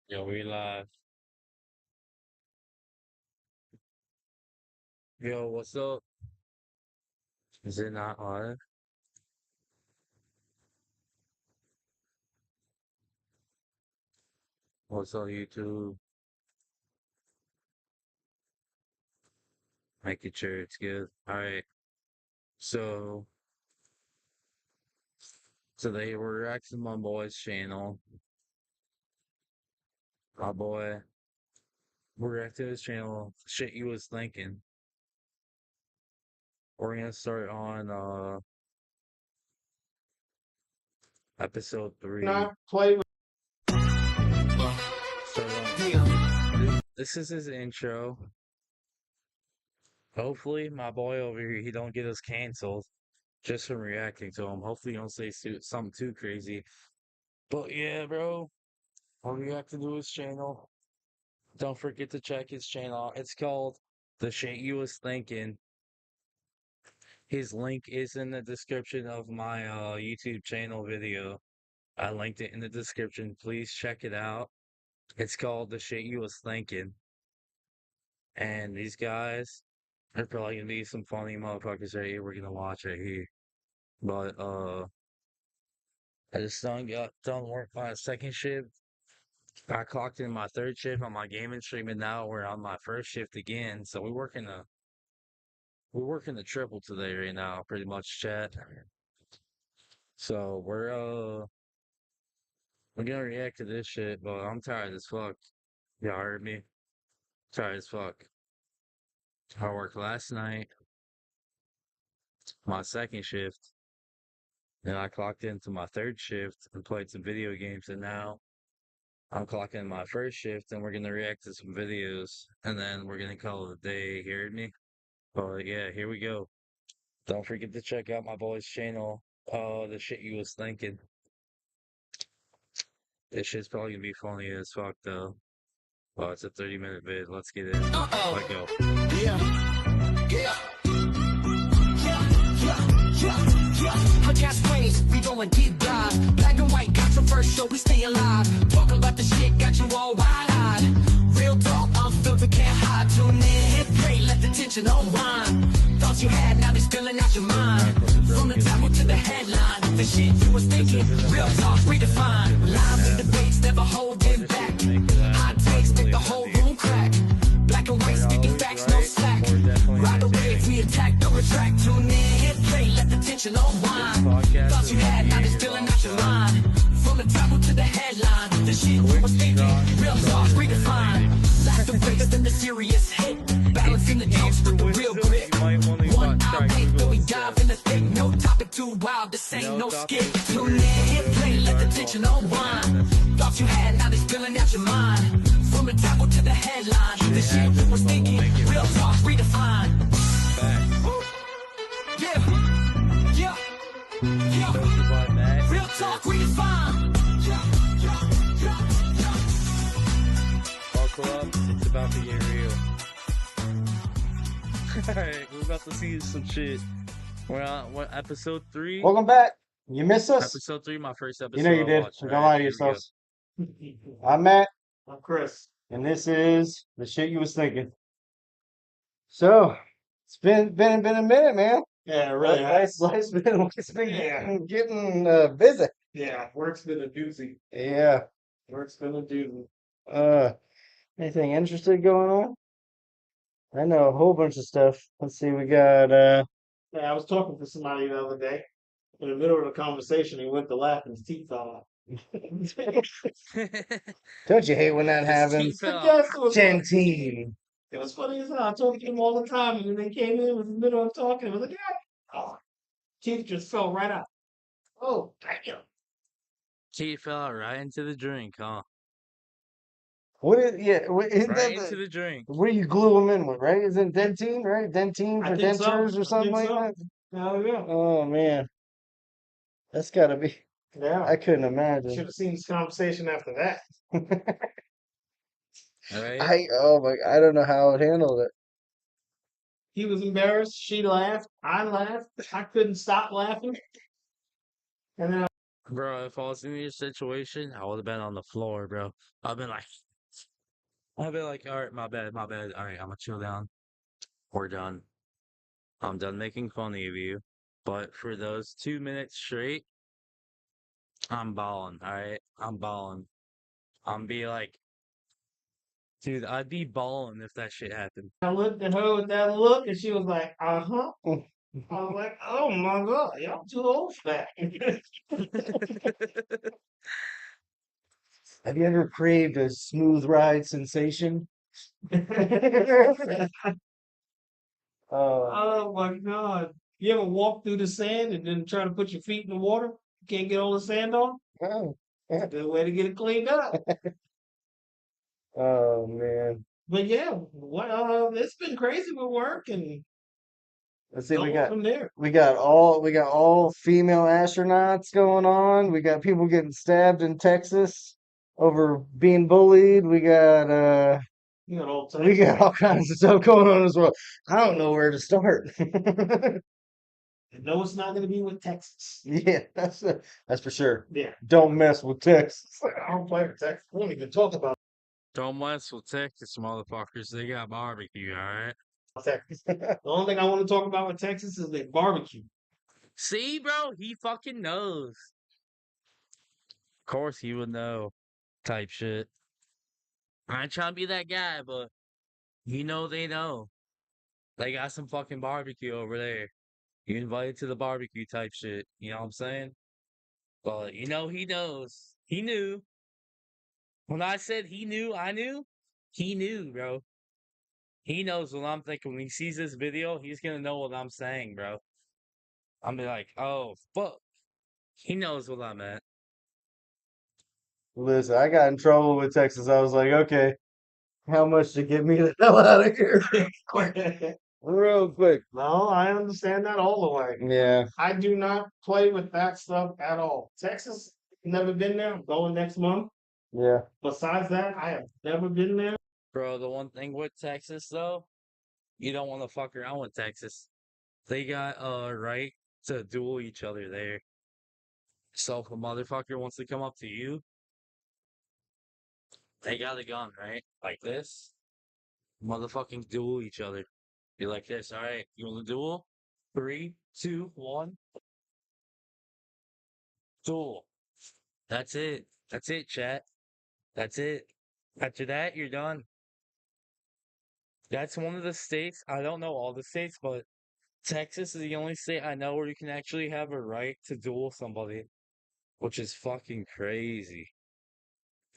Yo, we live. Yo, what's up? Is it not live? What's up, YouTube? Making sure it's good. All right. So today we're reacting to my boy's channel. My boy, we're reacting to his channel. Shit you was thinking. We're gonna start on episode 3. Not play with. Start This is his intro. Hopefully, my boy over here, he don't get us canceled just from reacting to him. Hopefully, he don't say something too crazy. But yeah, bro, we'll react to his channel. Don't forget to check his channel. It's called The Shit You Was Thinking. His link is in the description of my YouTube channel video. I linked it in the description. Please check it out. It's called The Shit You Was Thinking. And these guys, they're probably gonna be some funny motherfuckers right here. We're gonna watch right here. But I just done work my second shift. I clocked in my third shift on my gaming stream, and now we're on my first shift again. So we're working the triple today right now, pretty much, chat. So we're gonna react to this shit, but I'm tired as fuck. Y'all heard me? Tired as fuck. I worked last night, my second shift, and I clocked into my third shift and played some video games, and now I'm clocking in my first shift, and we're gonna react to some videos, and then we're gonna call it a day. You heard me? But yeah, here we go. Don't forget to check out my boy's channel. The shit you was thinking. This shit's probably gonna be funny as fuck though. Well, it's a 30-minute vid. Let's get in. Let go. Yeah. Yeah. Podcast ways, we going deep dive. Black and white, got your first show, we stay alive. Talking about the shit, got you all wide-eyed. Real talk, unfiltered, can't hide. Tune in, hit play, let the tension unwind. Thoughts you had, now they spilling out your mind. From the title to the headline, the shit you was thinking. Real talk, redefined. Lively debates, never holding back. Hot takes, make the whole room crack. Black and white, speaking facts, no slack. Ride the wave, we attack, don't retract. Tune in, hit play, let the tension unwind. Thoughts you had, now they spilling out your mind. From the title to the headline, the shit you was thinking. Real talk, redefined. Laughter breaks, then the serious hit. Balancing the jokes with the real grit. One eye hate, but we dive in the thick. No topic too wild, this ain't no skit. Tune in, hit play, let the tension unwind. Thoughts you had, now they spilling out your mind. From the title to the headline, the shit you was thinking. Real talk, redefined. Yeah, yeah, yeah. Real talk, redefined. Buckle up, it's about to get real. Alright, we're about to see some shit. We're on episode 3? Welcome back. You missed us? Episode 3, my first episode. You know you I did. watched. Don't Alright, lie to here we go. yourselves. I'm Matt, I'm Kris. and this is The Shit You Was Thinking. So, it's been a minute, man. Yeah, it really has. Life's been getting busy. Yeah, work's been a doozy. Yeah. Work's been a doozy. Anything interesting going on? I know a whole bunch of stuff. Let's see, we got Yeah, I was talking to somebody the other day. In the middle of the conversation, he went to laugh and his teeth fell out. don't you hate when that happens? Yes, it was funny. Gentine. It was funny as hell. I talk to him all the time, and then they came in the middle of talking. It was like, yeah. Oh, teeth just fell right out. Oh, damn. Key fell out right into the drink, huh? What is, yeah, isn't Right that into the drink. what do you glue them in with, right? Is it dentine, right? Dentine I for think so. dentures or I something think like so. that? Oh, yeah. Oh, man. That's gotta be, Yeah. I couldn't Should imagine. have seen this conversation after that. Alright? I don't know how I would handle it. He was embarrassed. She laughed. I laughed. I couldn't stop laughing. And then Bro, if I was in your situation, I would have been on the floor, bro. I've been like, I've been like, all right, my bad, my bad. All right, I'm gonna chill down. We're done. I'm done making fun of you. But for those 2 minutes straight, I'm balling. All right, I'm balling. I'm be like, dude, I'd be balling if that shit happened. I looked at her with that look, and she was like, "Uh-huh." I was like, "Oh my God, y'all too old for that." Have you ever craved a smooth ride sensation? Uh, Oh my God. You ever walk through the sand and then try to put your feet in the water? Can't get all the sand off? oh, Good way to get it cleaned up. oh man. But yeah, it's been crazy with work and Let's see, going from there. we got all female astronauts going on. We got people getting stabbed in Texas over being bullied. You got all We types. got all kinds of stuff going on as well. I don't know where to start. No, it's not going to be with Texas. Yeah, that's for sure. Yeah. Don't mess with Texas. I don't play with Texas. We don't even talk about Don't mess with Texas, motherfuckers. They got barbecue, all right? Texas. The only thing I want to talk about with Texas is their barbecue. See, bro, he fucking knows. Of course he would know. Type shit. I ain't trying to be that guy, but you know they know. They got some fucking barbecue over there. You invited to the barbecue type shit. You know what I'm saying? But you know he knows. He knew. When I said he knew, I knew. He knew, bro. He knows what I'm thinking. When he sees this video, he's gonna know what I'm saying, bro. I'm be like, oh fuck. He knows what I meant. Listen, I got in trouble with Texas. I was like, okay, how much to get me the hell out of here? Real quick. No, I understand that all the way. Yeah, I do not play with that stuff at all. Texas, never been there. I'm going next month. yeah. Besides that, I have never been there. Bro, the one thing with Texas though, you don't want to fuck around with Texas. They got a right to duel each other there. So if a motherfucker wants to come up to you, they got a gun, right? Like this. Motherfucking duel each other. Be like this, alright, you want to duel? 3, 2, 1, duel. That's it. That's it, chat. That's it. After that, you're done. That's one of the states, I don't know all the states, but Texas is the only state I know where you can actually have a right to duel somebody, which is fucking crazy.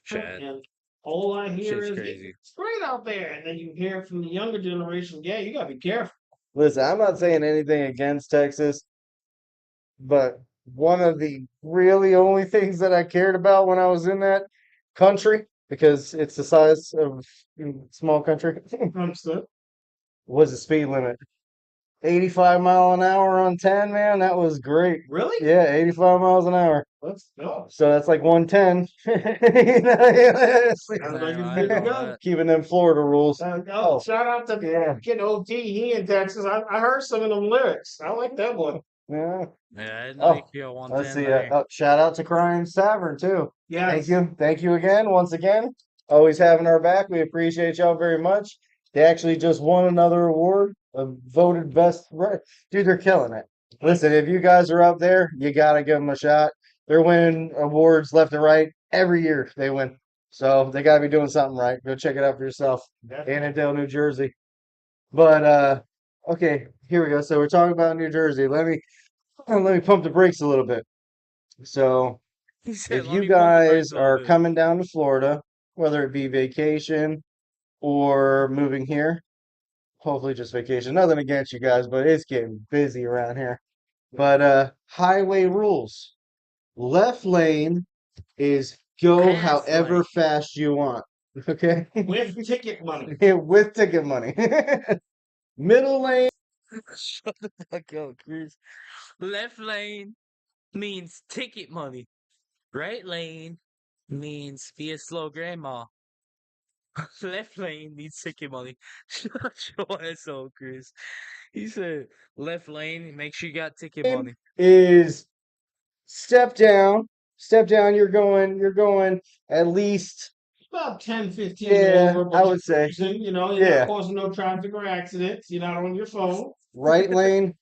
Chat. And all I hear Shit's is crazy. it's great out there. And then you hear from the younger generation, yeah, you gotta be careful. Listen, I'm not saying anything against Texas, but one of the really only things that I cared about when I was in that country, because it's the size of a small country, Understood. was the speed limit. 85 mile an hour on 10, man, that was great. Really? Yeah, 85 miles an hour. Let's go. So that's like 110. Sounds like Man, it's I good to know go. that. Keeping them Florida rules. Oh, shout out to Yeah. kid OT. He in Texas. I heard some of them lyrics. I like that one. Yeah. Yeah, I didn't know Oh, you could go let's 110 see. there. Shout out to Crimes Tavern too. Yes. Thank you. Thank you again, once again. Always having our back. We appreciate y'all very much. They actually just won another award of voted best. Dude, they're killing it. Listen, if you guys are up there, you gotta give them a shot. They're winning awards left and right every year. They win, so they gotta be doing something right. Go check it out for yourself. Annandale, New Jersey. But okay, here we go. So we're talking about New Jersey. Let me pump the brakes a little bit. So He said, if let you me pump the brakes guys a little are bit. coming down to Florida, whether it be vacation or moving here, hopefully just vacation. Nothing against you guys, but it's getting busy around here. But highway rules. Left lane is go Half however lane. fast you want. Okay? With ticket money. With ticket money. Middle lane. Shut the fuck up, Chris. Left lane means ticket money. Right lane means be a slow grandma. Left lane means ticket money. Shut your ass up, Chris. He said left lane, make sure you got ticket money. Is step down Step down, you're going at least, About 10, 15 yeah, over, I but you're would say, cruising, you're not yeah, causing no traffic or accidents. You're not on your phone. right lane,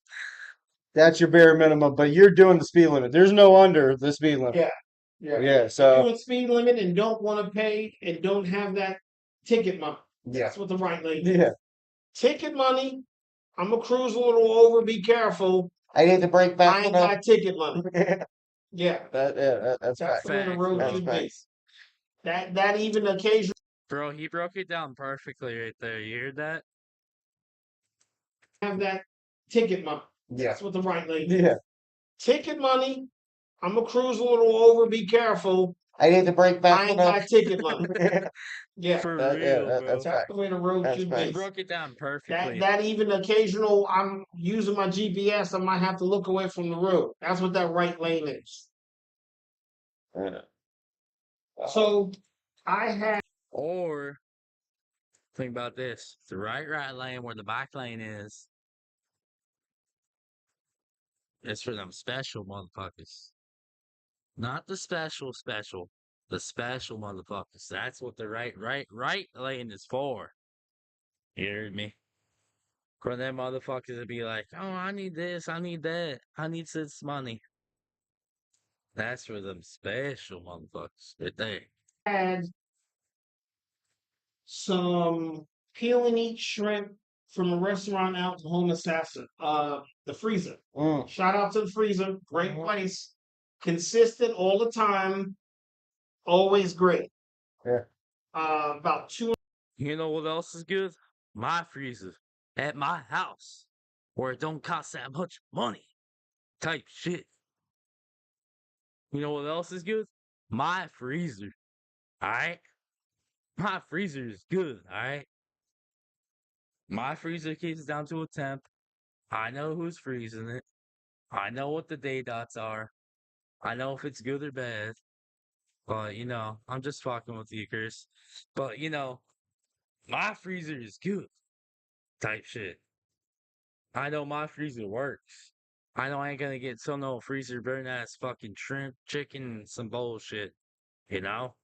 that's your bare minimum, but you're doing the speed limit. There's no under the speed limit. Yeah, yeah. Yeah, You're so doing speed limit and don't want to pay and don't have that ticket money. yeah, That's what the right lane is. yeah. Ticket money. I'm gonna cruise a little over. Be careful. I need to break I back ain't enough. got ticket money. Yeah, That's that's fact. the way the Facts, road bro. That's should be. facts. That even occasionally Bro, he broke it down perfectly right there. You heard that? have that ticket money. Yeah, That's what the right lane is. yeah. Ticket money. I'm gonna cruise a little over. Be careful. I need to break I back ain't enough. got ticket money. Yeah, For Yeah, real, that's bro. that's fact. the way the road That's should He be. facts. broke it down That perfectly. that even occasional. I'm using my GPS. I might have to look away from the road. That's what that right lane is. Yeah. So I had Or think about this. The right lane where the back lane is for them special motherfuckers. Not the special. The special motherfuckers. That's what the right lane is for. You heard me? For them motherfuckers to be like, oh, I need this, I need that, I need this money. That's for them special motherfuckers right there. had some peel and eat shrimp from a restaurant out in Homosassa. The Freezer. Mm. Shout out to the Freezer. Great Mhm. place. Consistent all the time. Always great. Yeah. About two. You know what else is good? My freezer at my house where it don't cost that much money type shit. You know what else is good? My freezer. Alright? My freezer is good, alright? My freezer keeps it down to a temp. I know who's freezing it. I know what the day dots are. I know if it's good or bad. But, I'm just fucking with you, Chris. But, my freezer is good type shit. I know my freezer works. I know I ain't gonna get some no freezer burn ass fucking shrimp, chicken, and some bullshit. You know?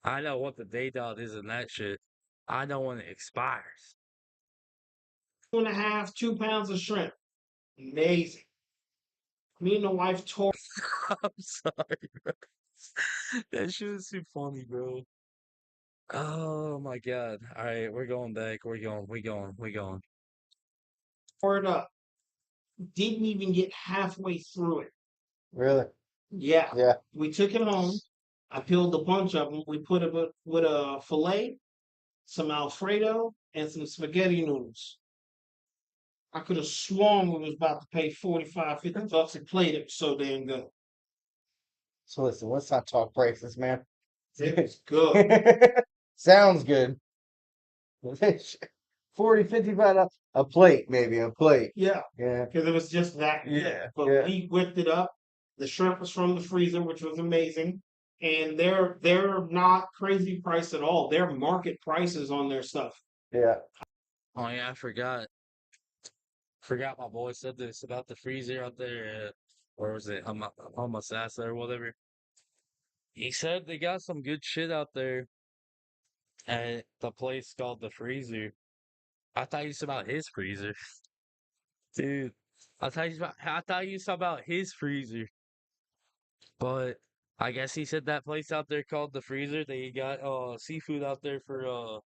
I know what the day dot is in that shit. I know when it expires. 2.5, 2 pounds of shrimp. Amazing. Me and the wife tore I'm sorry, bro. That shit is too funny, bro. Oh my god. Alright, we're going back. We're going. it up. Didn't even get halfway through it. Really? Yeah. Yeah. We took it home. I peeled a bunch of them. We put it with a filet, some Alfredo, and some spaghetti noodles. I could have sworn we was about to pay 45, 50 bucks a plate. It was so damn good. So listen, let's not talk prices, man. It was good. Sounds good. 40, 55 a plate, maybe a plate. Yeah, Yeah. because it was just that good. Yeah. But Yeah. we whipped it up. The shrimp was from the freezer, which was amazing. And they're not crazy price at all. They're market prices on their stuff. Yeah. Oh yeah, I forgot. Forgot my boy said this about the freezer out there at, where was it? Homosassa or whatever. He said they got some good shit out there at the place called the freezer. I thought you said about his freezer. Dude, I thought you said about his freezer. But I guess he said that place out there called the freezer. They got seafood out there for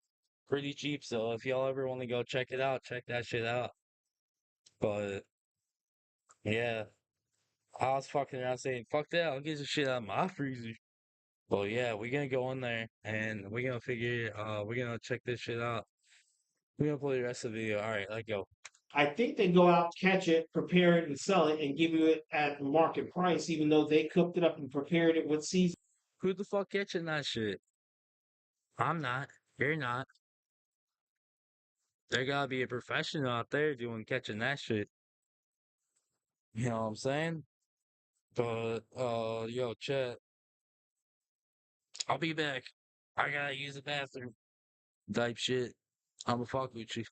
pretty cheap. So if y'all ever want to go check it out, check that shit out. But yeah, I was fucking around saying, fuck that, I'll get some shit out of my freezer. But yeah, we're gonna go in there and we're gonna check this shit out. We're gonna play the rest of the video. Alright, let go. I think they go out, catch it, prepare it, and sell it, and give you it at market price, even though they cooked it up and prepared it with seasoning. Who the fuck catching that shit? I'm not. You're not. There gotta be a professional out there doing catching that shit. You know what I'm saying? But yo, chat. I'll be back. I gotta use the bathroom. Type shit. I'ma fuck with you.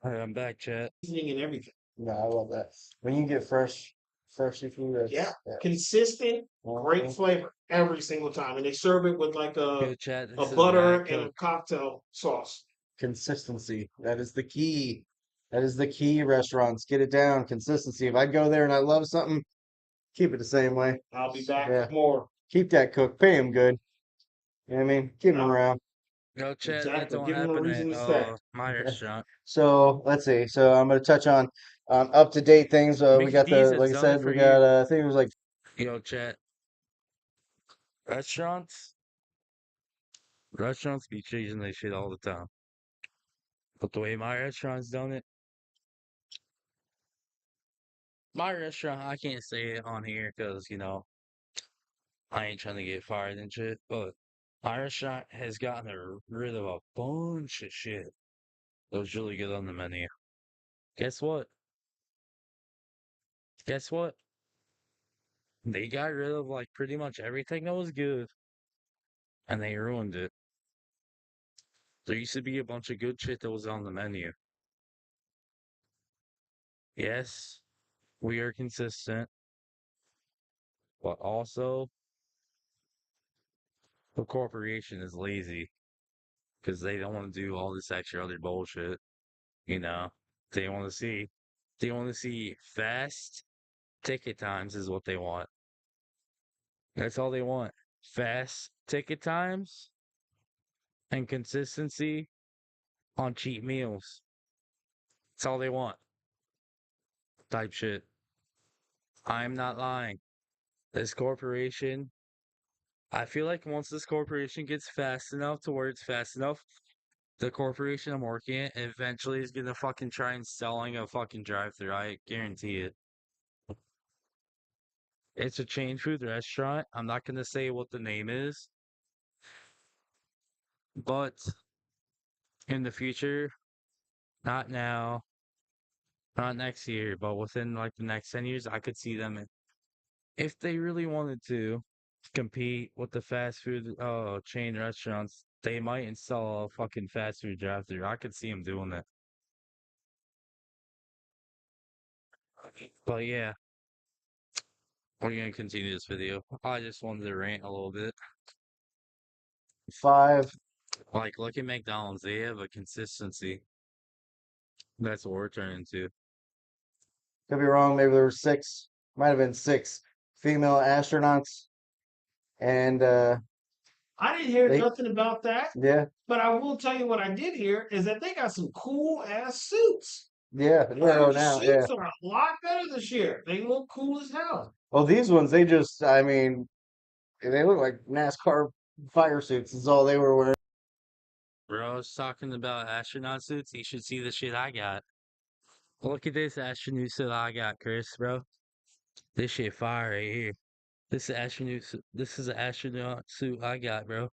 All right, I'm back, chat. seasoning and everything. No, I love that. When you get fresh seafood, that's Yeah, yeah. consistent, great Mhm. flavor every single time, and they serve it with like Good chat. a This is butter Diet and a Coke. cocktail sauce. Consistency. That is the key. That is the key. Restaurants get it down. Consistency. If I go there and I love something, keep it the same way. I'll be back Yeah, with more. keep that cook. Pay him good. You know what I mean? Keep him Yeah, around. No, chat. That exactly. don't Give them a happen reason at to stay. my restaurant. So let's see. So I'm going to touch on up to date things. We got the McDee's like has I done it said, for we got years. I think it was like Yo, chat. Restaurants be changing their shit all the time. But the way my restaurant's done it, my restaurant, I can't say it on here because, I ain't trying to get fired and shit. But my restaurant has gotten rid of a bunch of shit that was really good on the menu. Guess what? Guess what? They got rid of like pretty much everything that was good and they ruined it. There used to be a bunch of good shit that was on the menu. Yes, we are consistent, but also the corporation is lazy because they don't want to do all this extra other bullshit. You know, they want to see, they want to see fast ticket times is what they want. That's all they want. Fast ticket times and consistency on cheap meals. That's all they want. Type shit. I'm not lying. This corporation, I feel like once this corporation gets fast enough to where it's fast enough, the corporation I'm working at eventually is gonna fucking try and selling a fucking drive-through. I guarantee it. It's a chain food restaurant. I'm not gonna say what the name is, but in the future, not now, not next year, but within like the next 10 years, I could see them if they really wanted to compete with the fast food chain restaurants. They might install a fucking fast food drive-through. I could see them doing it. But yeah, we're gonna continue this video. I just wanted to rant a little bit. 5. Like, look at McDonald's. They have a consistency. That's what we're turning to. Could be wrong. Maybe there were 6. Might have been 6 female astronauts, and I didn't hear they nothing about that, yeah but I will tell you what I did hear is that they got some cool ass suits. oh Their now yeah. suits are a lot better this year. They look cool as hell. Well, these ones they just I mean they look like NASCAR fire suits. Is all they were wearing. Bro, I was talking about astronaut suits. You should see the shit I got. Look at this astronaut suit I got, Chris, bro. This shit fire right here. This is astronaut. This is an astronaut suit I got, bro.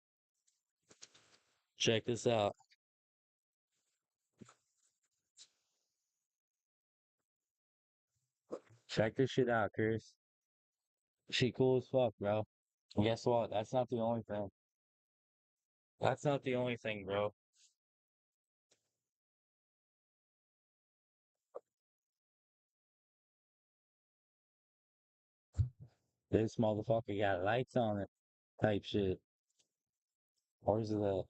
Check this out. Check this shit out, Chris. She cool as fuck, bro. And guess what? That's not the only thing. That's not the only thing, bro. This motherfucker got lights on it, type shit. Where's the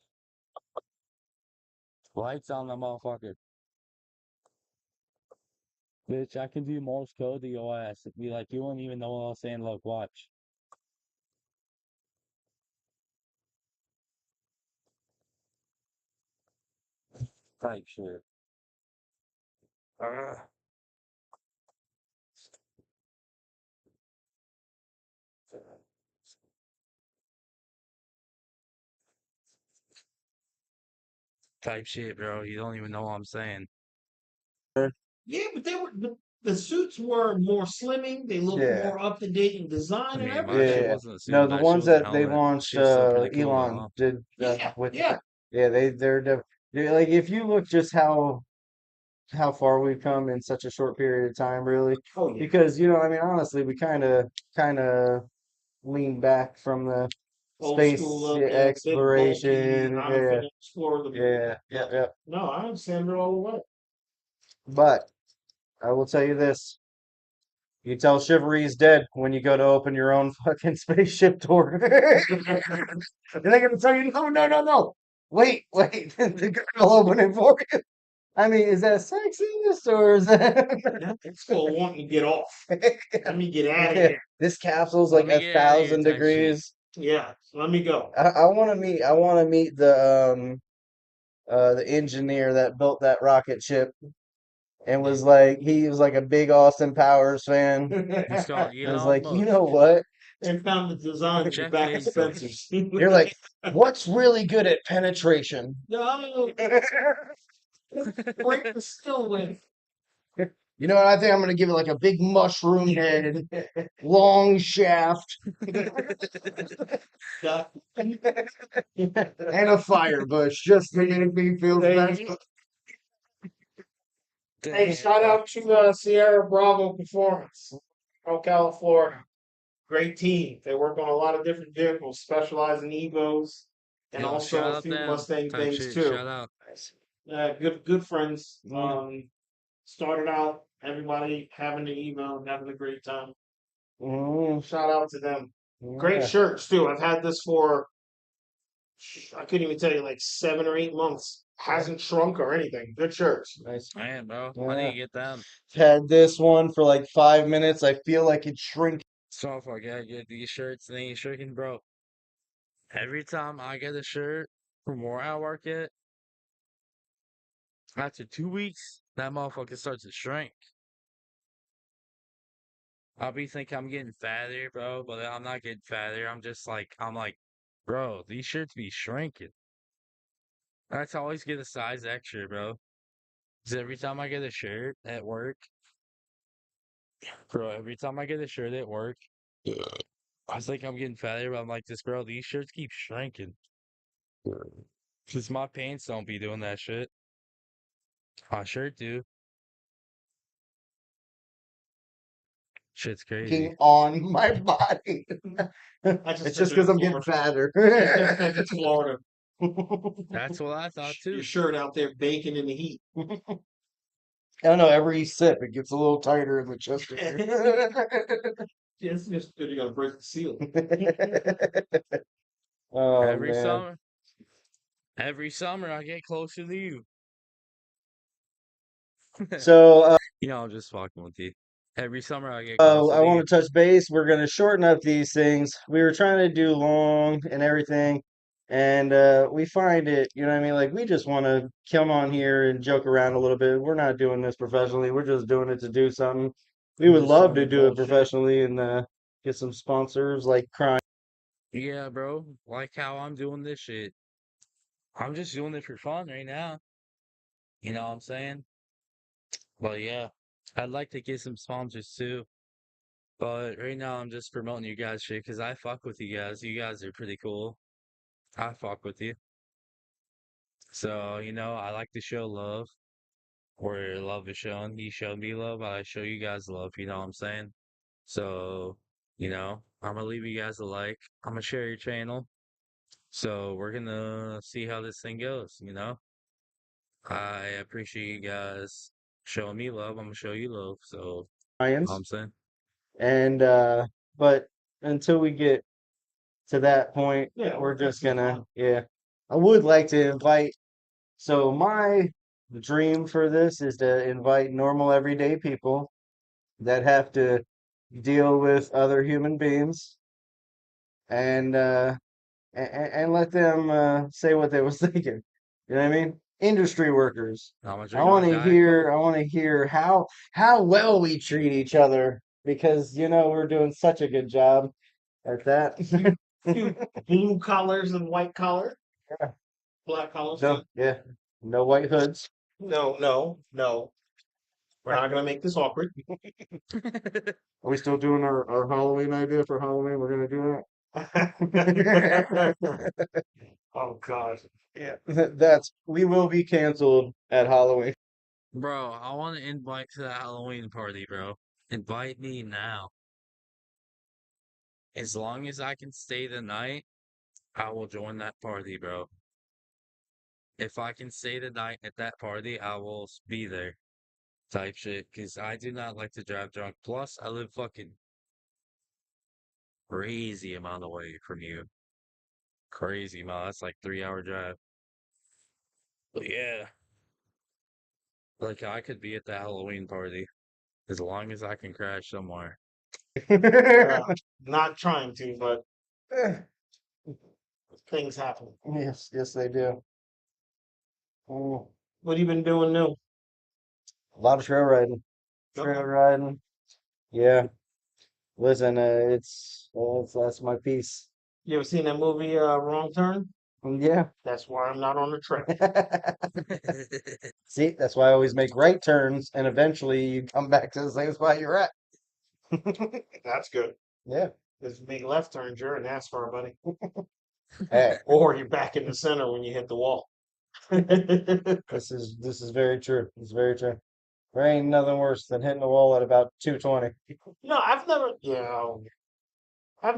lights on the motherfucker? Bitch, I can do Morse code to your ass. Be like, you won't even know what I was saying. Look, watch. Type shit. Uh, type shit, bro. You don't even know what I'm saying. Yeah, but the suits were more slimming. They looked Yeah. more up to date in I design and mean, my shit Yeah. everything. wasn't a No, suit. the My shit ones was a that they helmet. launched, Shit was still pretty cool Elon though. did Yeah, with yeah. yeah, like if you look just how far we've come in such a short period of time, really, Oh yeah. because I mean, honestly, we kind of leaned back from the Old school space look, yeah, big bulky. exploration. I'm Yeah, finna explore the moon. yeah, yeah, But yeah. no, I understand it all the way. But I will tell you this. You tell Chivalry's dead when you go to open your own fucking spaceship door. And they're gonna tell you, no, no, no, no. Wait, wait. The girl will open it for you. I mean, is that sexist or is that It's for wanting to get off. Let me get out of here. this capsule's Let like me a get out of here thousand type shit. degrees? Yeah, let me go. I wanna meet the engineer that built that rocket ship and was like he was like a big Austin Powers fan. He's called And was Elon like, you Musk. know what? And found the design in the Jeff back of Bezos. Spencer's. You're like, what's really good at penetration? No, break the still with. You know what? I think I'm gonna give it like a big mushroom head, long shaft, Duck. and a fire bush just to make me feel special. Hey, Damn, shout bro. out to Sierra Bravo Performance, Ocala, Florida. Great team. They work on a lot of different vehicles, specialize in Evos, and Yo, shout also a out few them Mustang type things shit. too. Shout out. Good friends. Mm. Started out everybody having the Evo and having a great time. Mm, Shout out to them. Great yeah. shirts too. I've had this for I couldn't even tell you like 7 or 8 months. Hasn't shrunk or anything. Good shirts. Nice. Man, bro. I need Yeah. to get them. Had this one for like 5 minutes. I feel like it's shrinking. So if I gotta get these shirts, they ain't shrinking, bro. Every time I get a shirt from where I work at, after 2 weeks, that motherfucker starts to shrink. I'll be thinking I'm getting fatter, bro, but I'm not getting fatter. I'm like, bro, these shirts be shrinking. I have to always get a size extra, bro. Because every time I get a shirt at work, bro, every time I get a shirt at work, I think I'm getting fatter, but I'm like, this, bro, these shirts keep shrinking. Because my pants don't be doing that shit. My shirt do. Shit's crazy. On my body. I just It's said just because it's I'm getting Florida. fatter. It's Florida. That's what I thought Your too. shirt out there baking in the heat. I don't know. Every sip, it gets a little tighter in the chest area. It's just good. You gotta break the seal. Oh Every man. summer, every summer I get closer to you. So I'm just fucking with you. Every summer I get closer I to want you. to touch base. We're gonna shorten up these things. We were trying to do long and everything, and we find it. You know what I mean? Like we just want to come on here and joke around a little bit. We're not doing this professionally. We're just doing it to do something. We would Just love to some do it bullshit. professionally and get some sponsors like Crime. Yeah, bro. Like how I'm doing this shit. I'm just doing it for fun right now. You know what I'm saying? But yeah, I'd like to get some sponsors too. But right now I'm just promoting you guys shit because I fuck with you guys. You guys are pretty cool. I fuck with you. So, I like to show love where love is shown. You showed me love, I show you guys love, you know what I'm saying? So, I'm gonna leave you guys a like. I'm gonna share your channel. So we're gonna see how this thing goes. I appreciate you guys showing me love. I'm gonna show you love. So, you know what I'm saying? And but until we get to that point, Yeah, we're that's just just gonna fun. yeah. I would like to invite. So my dream for this is to invite normal everyday people that have to deal with other human beings and and let them say what they was thinking. You know what I mean? Industry workers. I'm gonna drink my Diet I Coke. want to hear how well we treat each other because we're doing such a good job at that. Few blue collars and white collar, black collars too. So yeah, no white hoods. No, no, no. We're not gonna make this awkward. Are we still doing our Halloween idea for Halloween? We're gonna do that. Oh God. Yeah. We will be canceled at Halloween. Bro, I want to invite to the Halloween party, bro. Invite me now. As long as I can stay the night, I will join that party, bro. If I can stay the night at that party, I will be there. type shit. Because I do not like to drive drunk. Plus, I live fucking crazy amount away from you. Crazy amount. That's like 3 hour drive. But yeah, like I could be at the Halloween party as long as I can crash somewhere. Not trying to, but things happen. Yes, yes, they do. Mm, What have you been doing new? a lot of trail riding. Trail Okay. riding. Yeah. Listen, that's my piece. You ever seen that movie, Wrong Turn? Yeah. That's why I'm not on the trail. See, that's why I always make right turns, and eventually you come back to the same spot you're at. That's good. Yeah. Because make left turns, you're in NASCAR, buddy. Hey, Or you're back in the center when you hit the wall. this is very true. It's very true. There ain't nothing worse than hitting the wall at about 220. No, I've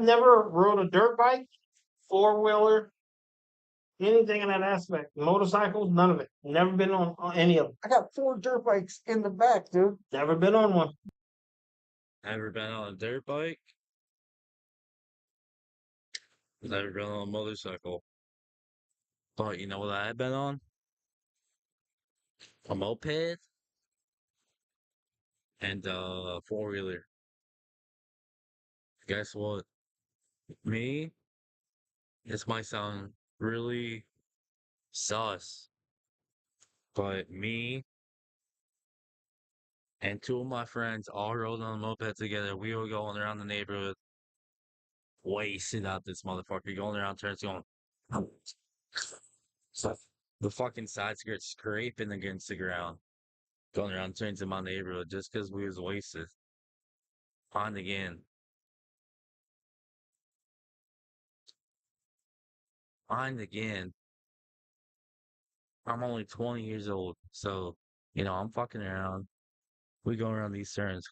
never rode a dirt bike, four wheeler, anything in that aspect. Motorcycles, none of it. Never been on any of them. I got 4 dirt bikes in the back, dude. Never been on one. Never been on a dirt bike. Never been on a motorcycle. But you know what I've been on? A moped and a four-wheeler. Guess what? Me, this might sound really sus, but me and two of my friends all rode on a moped together. We were going around the neighborhood, wasting out this motherfucker, going around turns, going. So the fucking side skirt scraping against the ground, going around turns in my neighborhood just because we was wasted. On again. On again. I'm only 20 years old, so I'm fucking around. We go around these turns.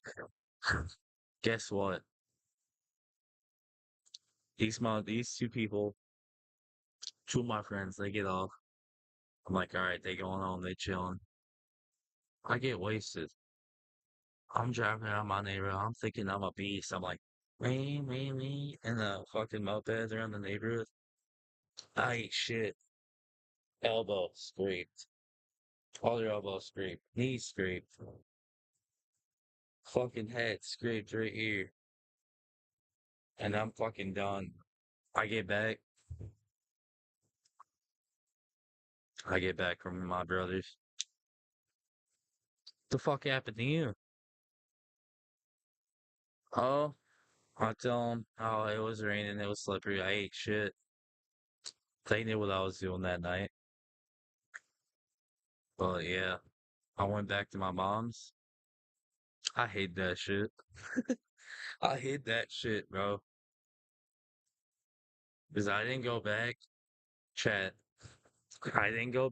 Guess what? These two people, two of my friends, they get off. I'm like, all right, they going home, they chilling. I get wasted. I'm driving around my neighborhood. I'm thinking I'm a beast. I'm like, me, and the fucking mopeds around the neighborhood. I ate shit. Elbow scraped. Other elbow scraped. Knee scraped. Fucking head scraped right here. And I'm fucking done. I get back. I get back from my brothers. The fuck happened to you? Oh, I tell them, oh, it was raining, it was slippery, I ate shit. They knew what I was doing that night. But yeah, I went back to my mom's. I hate that shit. I hate that shit, bro. Because I didn't go back, chat. I didn't go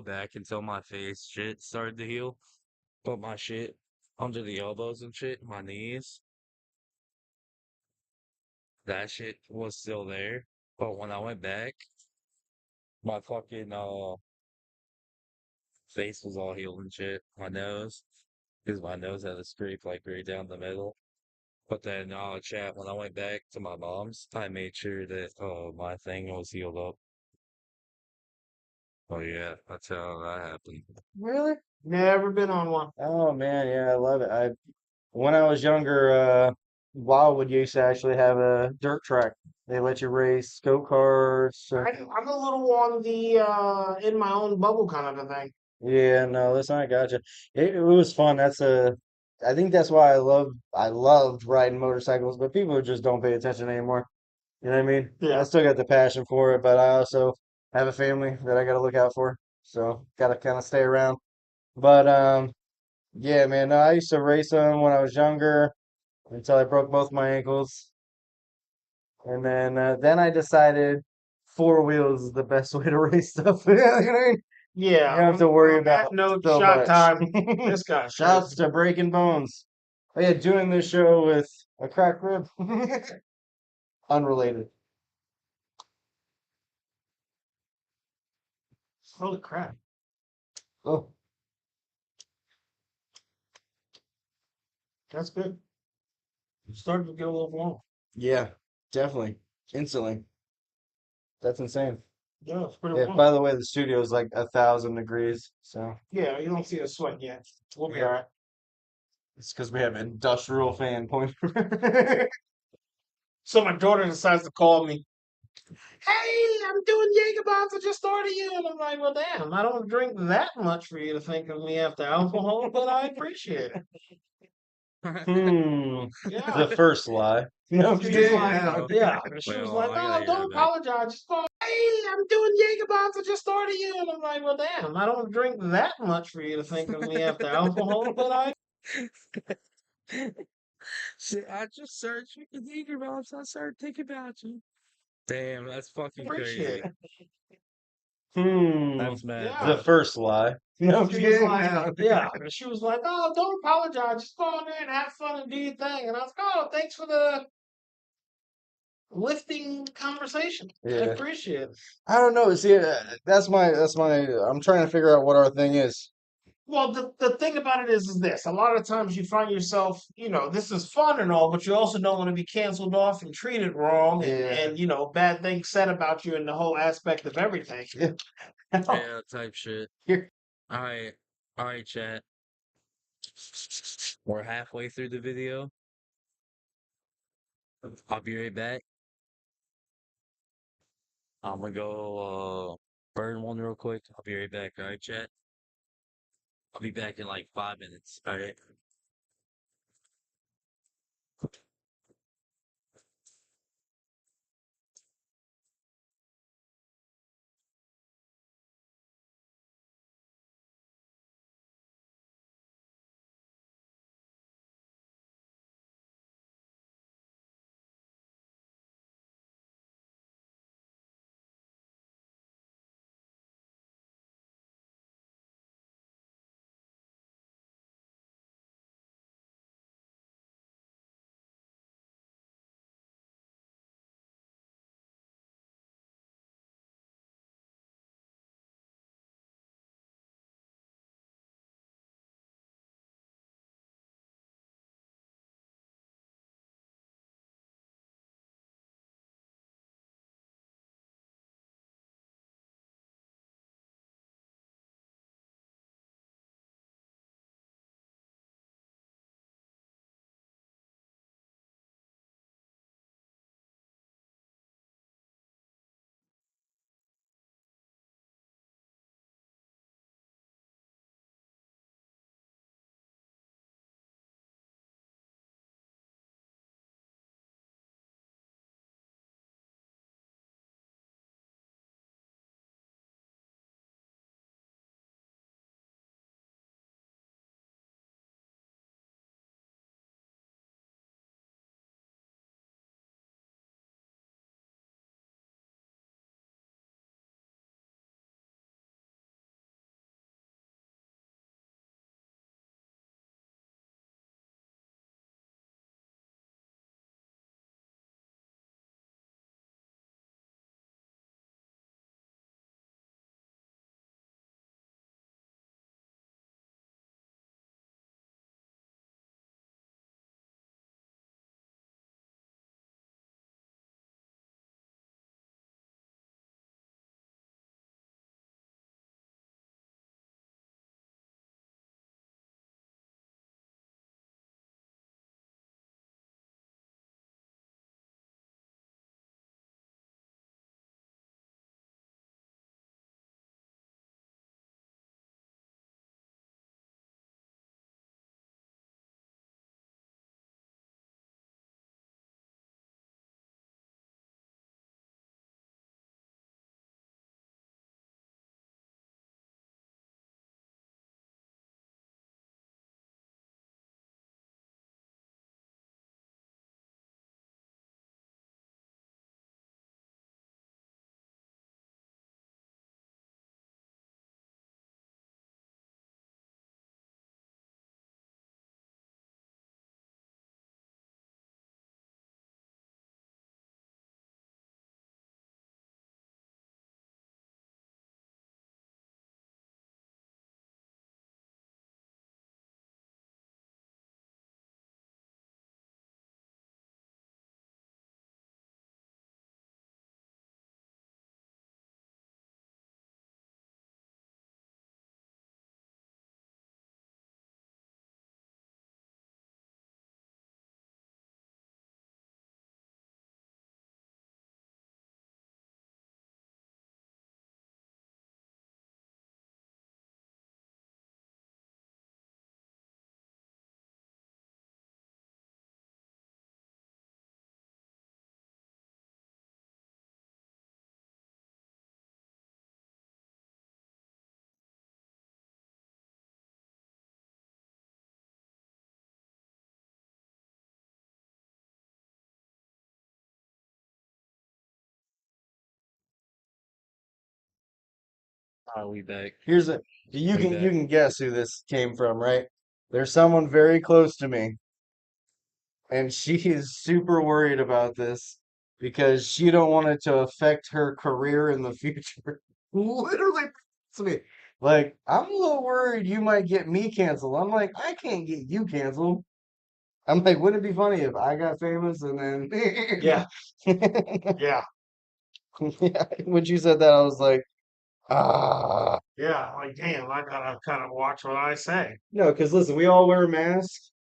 back until my face shit started to heal. But my shit under the elbows and shit, my knees, that shit was still there. But when I went back, my fucking face was all healed and shit. My nose, because my nose had a scrape like right down the middle. But then, chat, when I went back to my mom's, I made sure that my thing was healed up. Oh yeah, that's how that happened. Really? Never been on one. Oh man, yeah, I love it. When I was younger, Wildwood used to actually have a dirt track. They let you race go-karts. I'm a little on the in my own bubble kind of a thing. Yeah, no, listen, I gotcha. It was fun. I think that's why I loved riding motorcycles, but people just don't pay attention anymore. You know what I mean? I Yeah. still got the passion for it, but I also have a family that I got to look out for, so got to kind of stay around. But yeah, man, no, I used to race them when I was younger until I broke both my ankles, and then I decided four wheels is the best way to race stuff. You know what I mean? You Yeah. don't have to worry On that about note, so shot much. time. This guy's Shouts crazy. to Breaking Bones. Oh yeah, doing this show with a cracked rib. Unrelated. Holy crap. Oh, That's good. Starting to get a little warm. Yeah, definitely. Instantly. That's insane. Yeah, it's pretty Yeah, warm. by the way, the studio is like 1,000 degrees, so Yeah, you don't see us sweat yet. We'll be all right. it's because we have an industrial fan point. So my daughter decides to call me. Hey, I'm doing Jaeger bombs. I just started you, and I'm like, well, damn, I don't drink that much for you to think of me after alcohol, but I appreciate it. Hmm. Yeah. The first lie. No, I'm She just was kidding. like, Yeah. yeah. She was Well, like, I gotta oh, hear don't that back. apologize. Just go, hey, I'm doing Jaeger bombs. I just started you, and I'm like, well, damn, I don't drink that much for you to think of me after alcohol, but I Shit, I just searched Wikipedia, bro. So I started thinking about you. Damn, that's fucking appreciate crazy. it. Hmm. That's mad, Yeah. The bro. first lie. No, I'm She just was kidding. like, yeah. She was like, oh, don't apologize. Just go in there and have fun and do your thing. And I was like, oh, thanks for the lifting conversation. I Yeah. appreciate it. I don't know. See, that's my. I'm trying to figure out what our thing is. Well, the thing about it is this. A lot of times you find yourself, this is fun and all, but you also don't want to be canceled off and treated wrong Yeah. and bad things said about you and the whole aspect of everything. Yeah. Yeah, type shit. Here. Alright. Alright, chat. We're halfway through the video. I'll be right back. I'm gonna go burn one real quick. I'll be right back, alright, chat? I'll be back in like 5 minutes. Alright. We back. Here's a you We can you back. can guess who this came from, right? There's someone very close to me, and she is super worried about this because she don't want it to affect her career in the future. Literally, to me, like I'm a little worried you might get me canceled. I'm like, I can't get you canceled. I'm like, wouldn't it be funny if I got famous and then Yeah, yeah, yeah, when you said that, I was like, ah, yeah. Like, damn, I gotta kind of watch what I say. no, because listen, we all wear masks.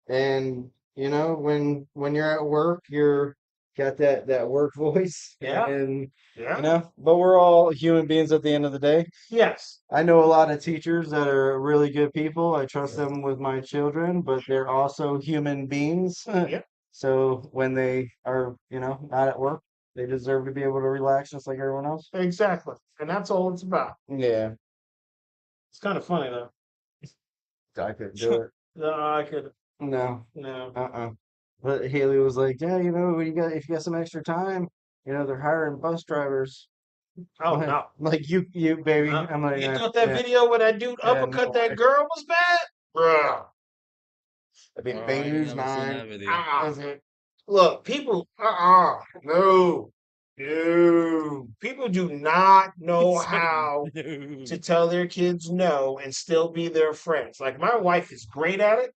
And you know, when you're at work, you're got that work voice, Yeah, and you yeah. know, but we're all human beings at the end of the day. Yes. I know a lot of teachers that are really good people. I trust them with my children, but they're also human beings. Yep. So when they are, you know, not at work, they deserve to be able to relax just like everyone else. Exactly. And that's all it's about. Yeah, It's kind of funny though. I couldn't do it. No, I could. No. No. Uh-uh. But Haley was like, yeah, you know, if you got some extra time, you know, they're hiring bus drivers. Oh I'm no. like you baby. I'm like, You thought that yeah, video where that dude yeah, no uppercut that way. girl was bad? Bruh. I mean, I ain't baby's never seen mine. that video. Uh-uh. Look, people, no, no. People do not know It's like, how no. to tell their kids no and still be their friends. Like my wife is great at it,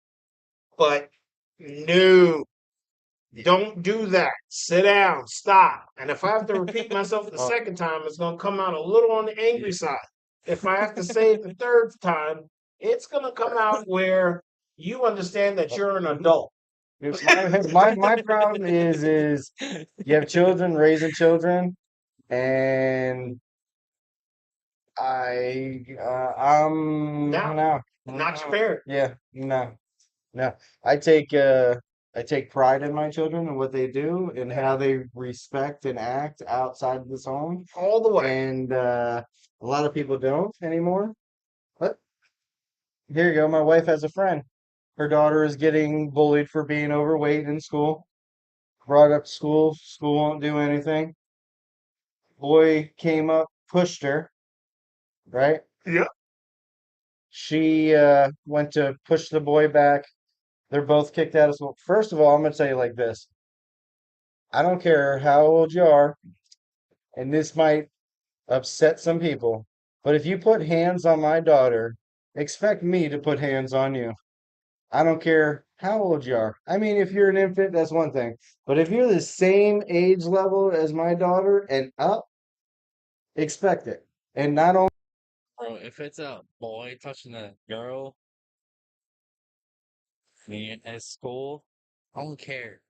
but no, don't do that. Sit down, stop. And if I have to repeat myself the Oh, second time, it's going to come out a little on the angry side. If I have to say it the third time, it's going to come out where you understand that you're an adult. my problem is you have children raising children, and I'm Now, no, not your parent. yeah, no. No, I take pride in my children and what they do and how they respect and act outside of this home. All the way. And a lot of people don't anymore. But here you go. My wife has a friend. Her daughter is getting bullied for being overweight in school. Brought up to school. School won't do anything. Boy came up, pushed her, right? Yeah. She went to push the boy back. They're both kicked out of school. First of all, I'm going to tell you like this. I don't care how old you are, and this might upset some people, but if you put hands on my daughter, expect me to put hands on you. I don't care how old you are. I mean, if you're an infant, that's one thing. But if you're the same age level as my daughter and up, expect it. And not only Bro, if it's a boy touching a girl me at school, I don't care.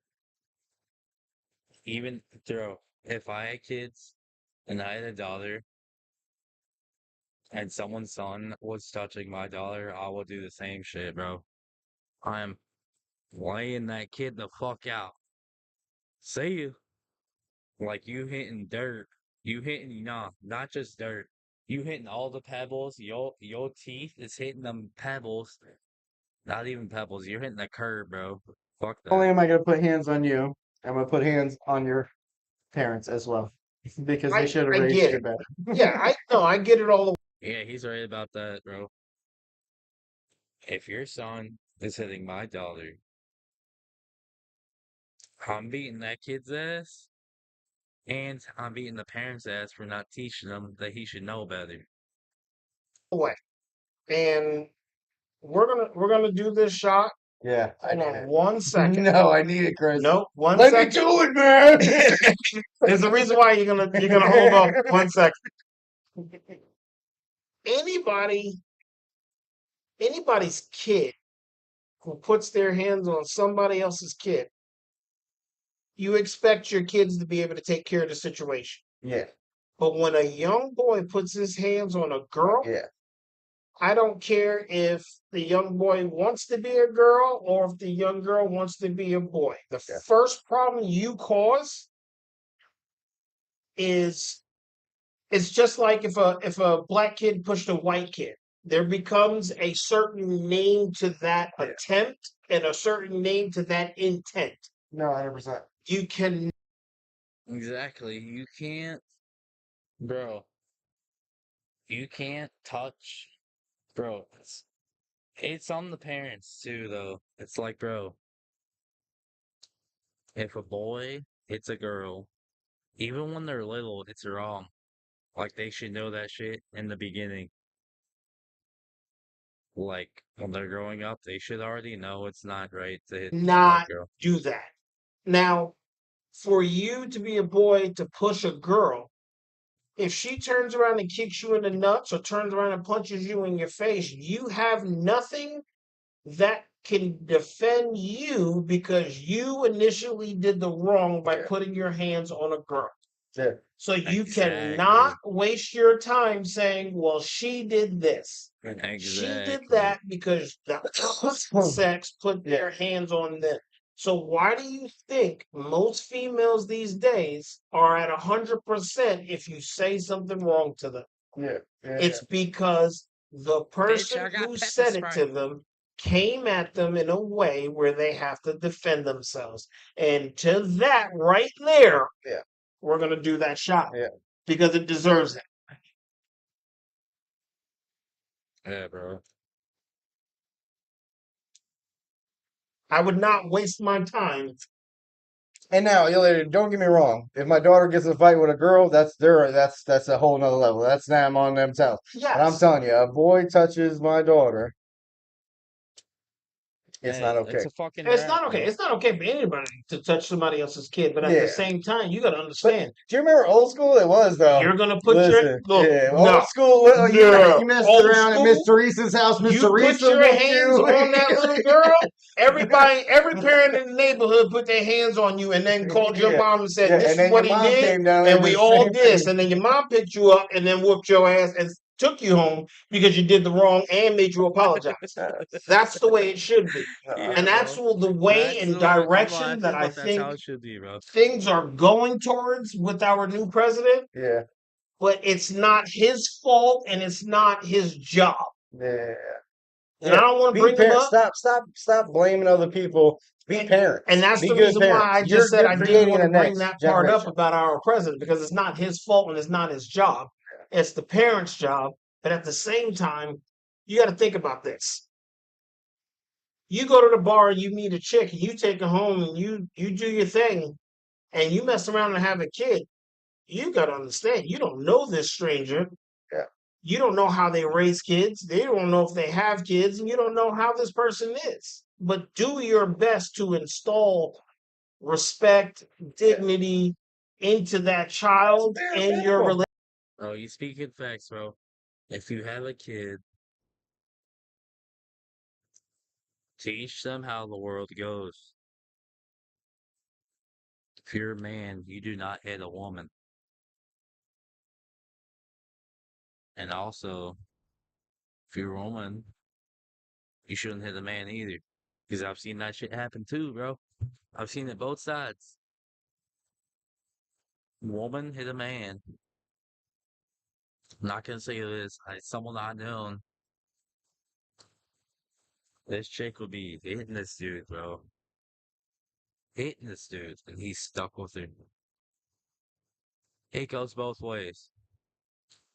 Even, bro, if I had kids and I had a daughter and someone's son was touching my daughter, I would do the same shit, bro. I'm laying that kid the fuck out. See you. Like you hitting dirt. You hitting, nah, not just dirt. You hitting all the pebbles. Your teeth is hitting them pebbles. Not even pebbles. You're hitting the curb, bro. Fuck that. am I going to put hands on you, I'm going to put hands on your parents as well because they should have I raised get you it. better. Yeah, I know. I get it all the way. Yeah, he's right about that, bro. If your son is hitting my daughter, I'm beating that kid's ass, and I'm beating the parents' ass for not teaching him that he should know better. And we're gonna do this shot. Yeah, I Hold need on it. 1 second. No, I need it, Chris. Nope, one Let me second. do it, man. There's a reason why you're gonna hold off 1 second. Anybody anybody's kid who puts their hands on somebody else's kid, you expect your kids to be able to take care of the situation. Yeah, But when a young boy puts his hands on a girl, yeah. I don't care if the young boy wants to be a girl or if the young girl wants to be a boy. The Yeah. first problem you cause is it's just like if a black kid pushed a white kid. There becomes a certain name to that Yeah. attempt and a certain name to that intent. No, 100%. You can Exactly. You can't, bro. You can't touch, bro. It's on the parents too, though. It's like, bro, if a boy hits a girl, even when they're little, it's wrong. Like they should know that shit in the beginning. Like when they're growing up, they should already know it's not right to hit on that Not girl. do that. Now, for you to be a boy to push a girl, if she turns around and kicks you in the nuts or turns around and punches you in your face, you have nothing that can defend you because you initially did the wrong by Yeah. putting your hands on a girl. Yeah. So you Exactly. cannot waste your time saying, well, she did this. She did Exactly. that because the sex put their hands on them. So why do you think most females these days are at 100% if you say something wrong to them? Yeah. It's because the Bitch, person I got who pepper said it spray. to them came at them in a way where they have to defend themselves. And to that right there, Yeah. we're going to do that shot Yeah. because it deserves it. Yeah, bro. I would not waste my time. And now, don't get me wrong. If my daughter gets in a fight with a girl, that's a whole nother level. That's them on themselves. But I'm Yes. telling you, a boy touches my daughter, it's Hey, not okay. it's a fucking It's rap, not okay. bro. It's not okay for anybody to touch somebody else's kid, but at the Yeah. same time, you got to But understand. do you remember old school? It was though. You're gonna put your Listen, look. yeah, No, old school. no. You messed Old around at Miss school. Teresa's house. Miss You put Teresa your whooped hands on that little you. girl. Everybody, every parent in the neighborhood put their hands on you and then called your Yeah, mom and said, yeah. "This And is then what your he mom did," came down and and we did the all same this. thing. And then your mom picked you up and then whooped your ass and took you home because you did the wrong and made you apologize. That's the way it should be, Yeah, and that's bro. the way That's and the way I'm direction that laughing, I but that's think how it should be, bro. things are going towards with our new president. Yeah, But it's not his fault and it's not his job. yeah, And I yeah. don't want to Be bring him parents. up. Stop blaming other people. Be And parents. that's Be the good reason why parents. I just said You're I didn't creating want the to bring next that part up generation. about our president because it's not his fault and it's not his job. It's the parents' job. But at the same time, you got to think about this. You go to the bar and you meet a chick and you take her home and you do your thing and you mess around and have a kid. You got to understand, you don't know this stranger. Yeah, You don't know how they raise kids. They don't know if they have kids, and you don't know how this person is. But do your best to install respect, yeah. dignity into that child Bare and your minimum. relationship. Oh, you speaking facts, bro. If you have a kid, teach them how the world goes. If you're a man, you do not hit a woman. And also, if you're a woman, you shouldn't hit a man either. Because I've seen that shit happen too, bro. I've seen it both sides. Woman hit a man. I'm not gonna say this. Someone I known. This chick would be hitting this dude, bro. Hitting this dude, and he's stuck with her. It goes both ways.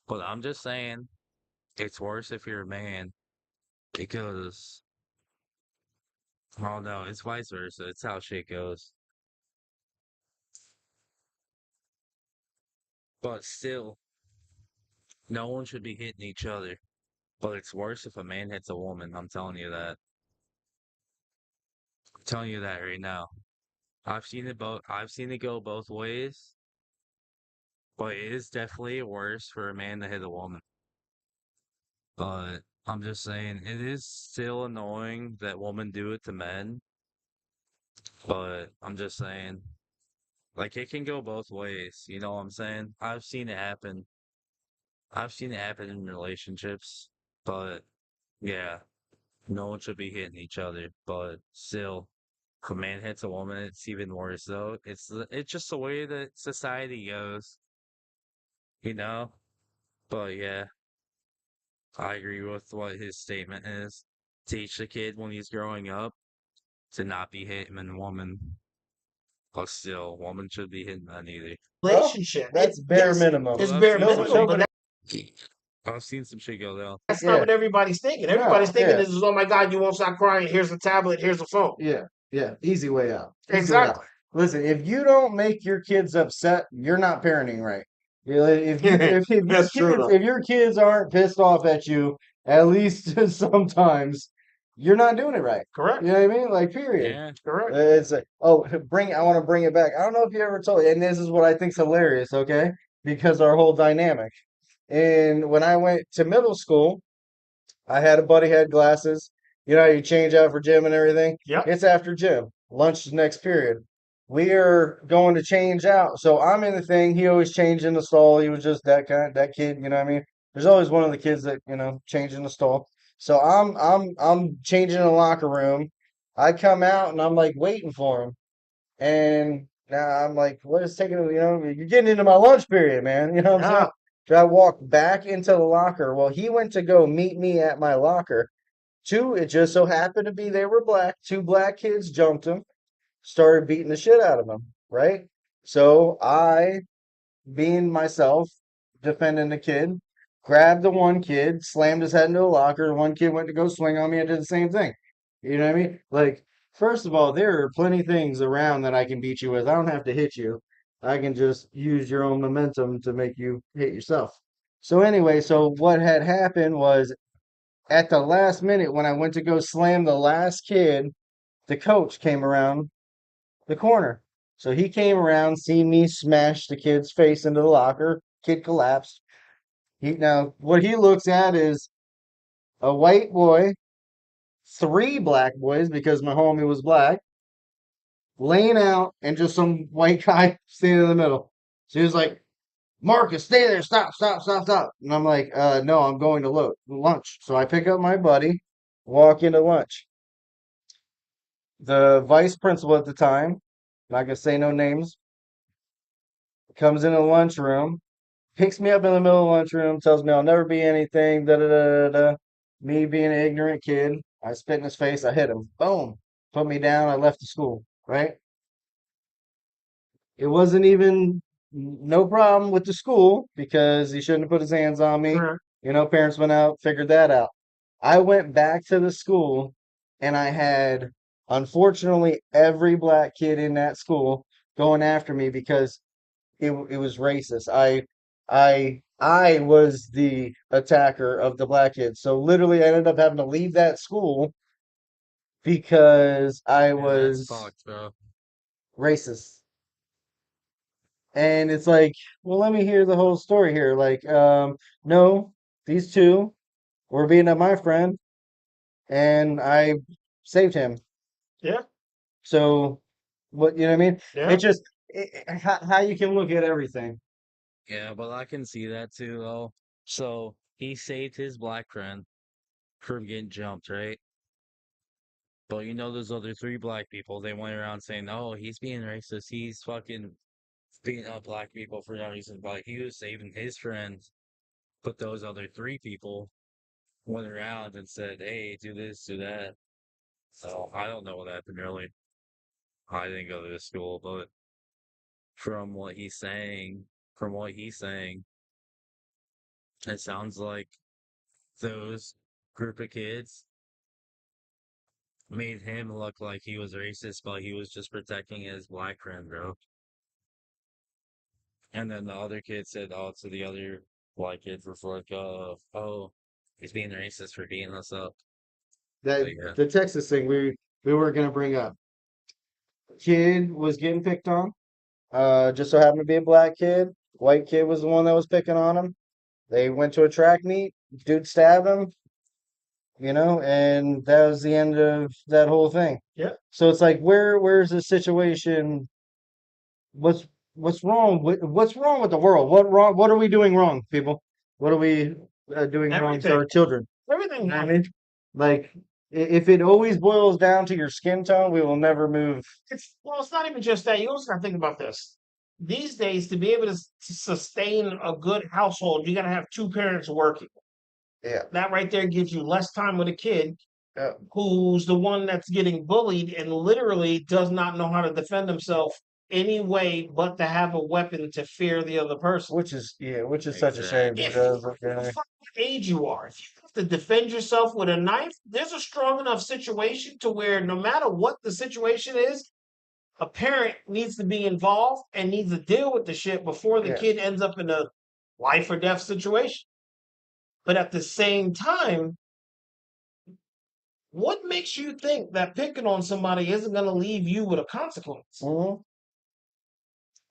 But I'm just saying, it's worse if you're a man because, oh no, it's vice versa. It's how shit goes. But still, no one should be hitting each other. But it's worse if a man hits a woman. I'm telling you that. I'm telling you that right now. I've seen it both. I've seen it go both ways. But it is definitely worse for a man to hit a woman. But I'm just saying, it is still annoying that women do it to men. But I'm just saying, like, it can go both ways. You know what I'm saying? I've seen it happen. I've seen it happen in relationships. But yeah, no one should be hitting each other. But still, if a man hits a woman, it's even worse, though. It's just the way that society goes, you know? But yeah, I agree with what his statement is. Teach the kid when he's growing up to not be hitting a woman. But still, woman should be hitting men either. Well, that's bare Yes, minimum. it's Well, that's bare what's No, up. minimum, but nobody. I've seen some shit go down. That's not Yeah. what everybody's thinking. No, Everybody's thinking yeah. is, oh my God, you won't stop crying. Here's the tablet. Here's the phone. Yeah, yeah, easy way out. Easy way out. Exactly. Listen, if you don't make your kids upset, you're not parenting right. You know, if your That's true kids though. if your kids aren't pissed off at you at least sometimes, you're not doing it right. Correct. You know what I mean? Like, period. Yeah. Correct. It's like, oh, I want to bring it back. I don't know if you ever told, and this is what I think's hilarious, okay? Because our whole dynamic. And when I went to middle school, I had a buddy had glasses. You know how you change out for gym and everything? Yep. It's after gym. Lunch is next period. We are going to change out. So I'm in the thing. He always changed in the stall. He was just that kid, you know what I mean? There's always one of the kids that, change in the stall. So I'm changing in the locker room. I come out and I'm like waiting for him. And now I'm like, what is taking, you're getting into my lunch period, man. You know what I'm saying? Yeah. So I walked back into the locker. Well, he went to go meet me at my locker. It just so happened to be they were black. Two black kids jumped him, started beating the shit out of him, right? So I, being myself, defending the kid, grabbed the one kid, slammed his head into a locker. The one kid went to go swing on me. I did the same thing. You know what I mean? Like, first of all, there are plenty things around that I can beat you with. I don't have to hit you. I can just use your own momentum to make you hit yourself. So anyway, so what had happened was at the last minute when I went to go slam the last kid, the coach came around the corner. So he came around, seen me smash the kid's face into the locker. Kid collapsed. Now what he looks at is a white boy, three black boys because my homie was black, laying out, and just some white guy standing in the middle. So he was like, Marcus, stay there, stop, stop, stop, stop. And I'm like, no, I'm going to lunch. So I pick up my buddy, walk into lunch. The vice principal at the time, not gonna say no names, comes in the lunchroom, picks me up in the middle of the lunchroom, tells me I'll never be anything, da da da da da. Me being an ignorant kid, I spit in his face, I hit him. Boom. Put me down, I left the school, right? It wasn't even no problem with the school because he shouldn't have put his hands on me. Correct. Parents went out, figured that out. I went back to the school and I had, unfortunately, every black kid in that school going after me because it was racist. I was the attacker of the black kids. So literally I ended up having to leave that school because I Yeah, that's was fucked, bro. racist. And it's like, well, let me hear the whole story here. Like, no, these two were beating up my friend, and I saved him. Yeah. So, what you know what I mean? Yeah. It just how you can look at everything. Yeah, but I can see that too, though. So he saved his black friend from getting jumped, right? But those other three black people, they went around saying, "Oh, he's being racist. He's fucking beating up black people for no reason." But he was saving his friend. But those other three people went around and said, "Hey, do this, do that." So I don't know what happened really. I didn't go to the school, but from what he's saying, it sounds like those group of kids made him look like he was racist, but he was just protecting his black friend, bro. And then the other kid said, oh, to the other black kid for like, oh, he's being racist for beating us up. That But yeah, the Texas thing we were gonna bring up. Kid was getting picked on. Just so happened to be a black kid. White kid was the one that was picking on him. They went to a track meet. Dude stabbed him. And that was the end of that whole thing. Yeah. So it's like, where's the situation? What's wrong with the world? What are we doing wrong, people? What are we doing wrong to Everything. our children? Everything. You know what I mean? Like, if it always boils down to your skin tone, we will never move. It's not even just that. You also got to think about this. These days, to be able to sustain a good household, you got to have two parents working. Yeah. That right there gives you less time with a kid Yeah. who's the one that's getting bullied and literally does not know how to defend himself any way but to have a weapon to fear the other person. Which is such a shame If you because don't give a fuck what age you are, if you have to defend yourself with a knife, there's a strong enough situation to where no matter what the situation is, a parent needs to be involved and needs to deal with the shit before the yeah. kid ends up in a life or death situation. But at the same time, what makes you think that picking on somebody isn't going to leave you with a consequence? Mhm.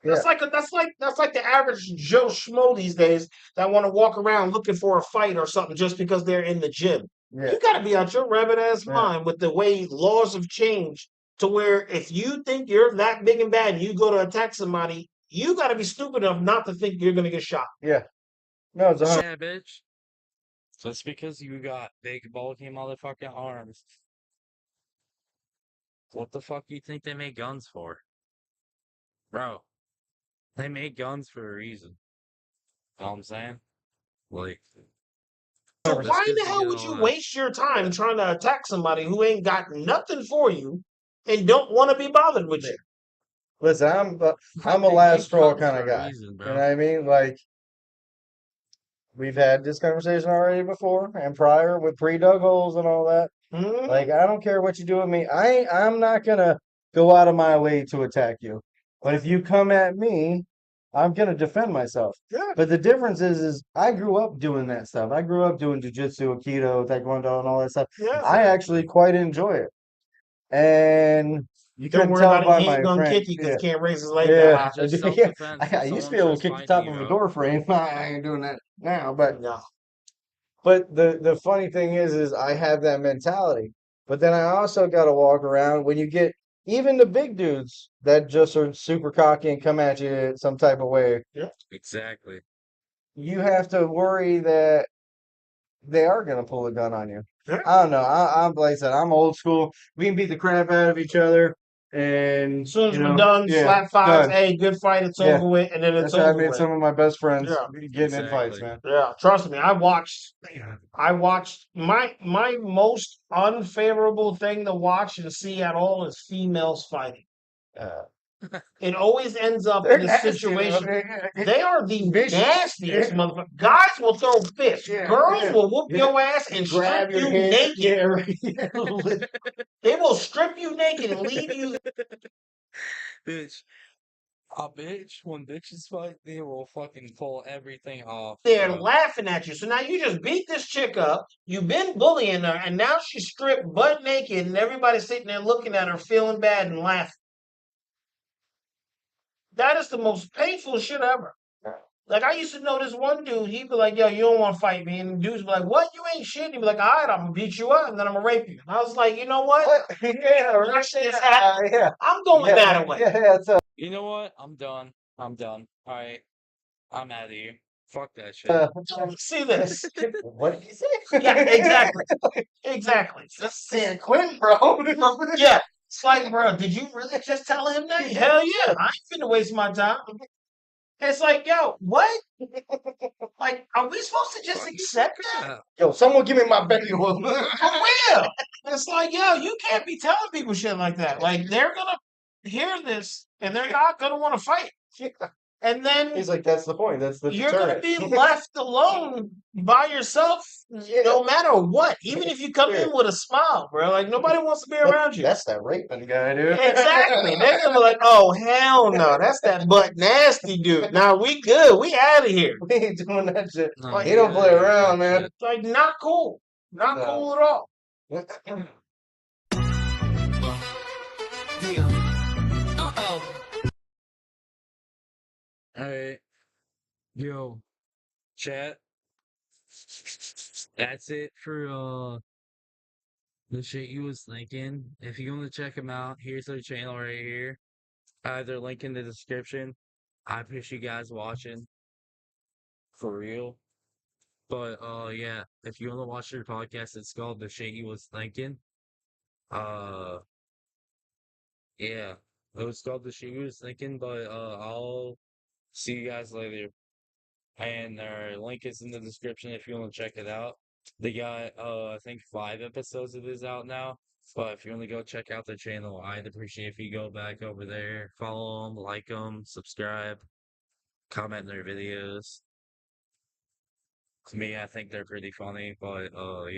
That's like the average Joe Schmo these days that want to walk around looking for a fight or something just because they're in the gym. Yeah. You got to be out your rabbit ass Yeah. mind with the way laws have changed to where if you think you're that big and bad and you go to attack somebody, you got to be stupid enough not to think you're going to get shot. Yeah. No, it's 100. Yeah, bitch. Just because you got big, bulky motherfucking arms, what the fuck do you think they made guns for? Bro, they made guns for a reason. Know what I'm saying? Like, So just why in because the you hell get would all you that. waste your time trying to attack somebody who ain't got nothing for you and don't want to be bothered with you? Listen, I'm a They last make straw guns kind for of a guy. reason, You bro. know what I mean? Like we've had this conversation already before and prior with pre-dug holes and all that. Mhm. Like I don't care what you do with me. I'm not gonna go out of my way to attack you. But if you come at me, I'm gonna defend myself. Yeah. But the difference is I grew up doing that stuff. I grew up doing jujitsu, aikido, taekwondo, and all that stuff. Yeah. I actually quite enjoy it. And you Don't couldn't worry tell about it. by He my ain't gonna friend. kick you because Yeah. he can't raise his leg that Yeah, high. Just yeah. self-defense. If I used to someone be able to tries kick the fighting top you, of a though. door frame. I ain't doing that now. But No. the funny thing is I have that mentality. But then I also got to walk around when you get even the big dudes that just are super cocky and come at you some type of way. Exactly. You have to worry that they are gonna pull a gun on you. Yeah. I don't know. I'm like I said, I'm old school. We can beat the crap out of each other, and As soon as you we're know, done, yeah, slap fives, done. hey, good fight, it's Yeah, over with, and then it's that's how I over made with. some of my best friends Yeah. getting in fights, Exactly. man. Yeah, trust me. I watched my most unfavorable thing to watch and see at all is females fighting. Uh, It always ends up they're in a nasty, situation. though. They are the Vicious. nastiest Yeah. motherfuckers. Guys will throw fists. Yeah, Girls yeah, will whoop yeah. your ass and Grab strip your you hair. naked. Yeah, right. Yeah. They will strip you naked and leave you. Bitch. A bitch, when bitches fight, they will fucking pull everything off, They're bro. laughing at you. So now you just beat this chick up. You've been bullying her, and now she's stripped butt naked, and everybody's sitting there looking at her, feeling bad and laughing. That is the most painful shit ever. Like I used to know this one dude. He'd be like, "Yo, you don't want to fight me," and the dudes be like, "What? You ain't shit." And he'd be like, "All right, I'm gonna beat you up, and then I'm gonna rape you." And I was like, "You know what? Yeah, right. Yeah. I'm going Yeah, that way." yeah, it's You know what? I'm done. I'm done. Alright. I'm out of here. Fuck that shit. See this? what did you say? Yeah, exactly, exactly. Just San Quentin, bro. Yeah, it's like, bro, did you really just tell him that? Hell yeah, I ain't finna waste my time. It's like, yo, what? Like, are we supposed to just Fuck you accept talking that? about? Yo, someone give me my belly whoop. For real? It's like, yo, you can't be telling people shit like that. Like, they're gonna hear this and they're not gonna want to fight. And then He's like, that's the point. That's the you're gonna deterrent. be left alone by yourself, no matter what. Even if you come in with a smile, bro. Like nobody wants to be around you. That's that raping guy, dude. Exactly. They're gonna be like, oh hell no, that's that butt nasty dude. Nah, we good. We out of here. We ain't doing that shit. No, He don't play yeah, around, that man. shit. Like not cool. Not No. cool at all. Alright. Yo. Chat. That's it for the shit you was thinking. If you want to check them out, here's their channel right here. Their link in the description. I appreciate you guys watching. For real. But yeah, if you want to watch their podcast, it's called The Shit You Was Thinking. Uh yeah. It was called The Shit You Was Thinking, but I'll see you guys later. And their link is in the description if you want to check it out. They got I think 5 episodes of this out now. But if you want to go check out their channel, I'd appreciate if you go back over there, follow them, like them, subscribe, comment their videos. To me, I think they're pretty funny, but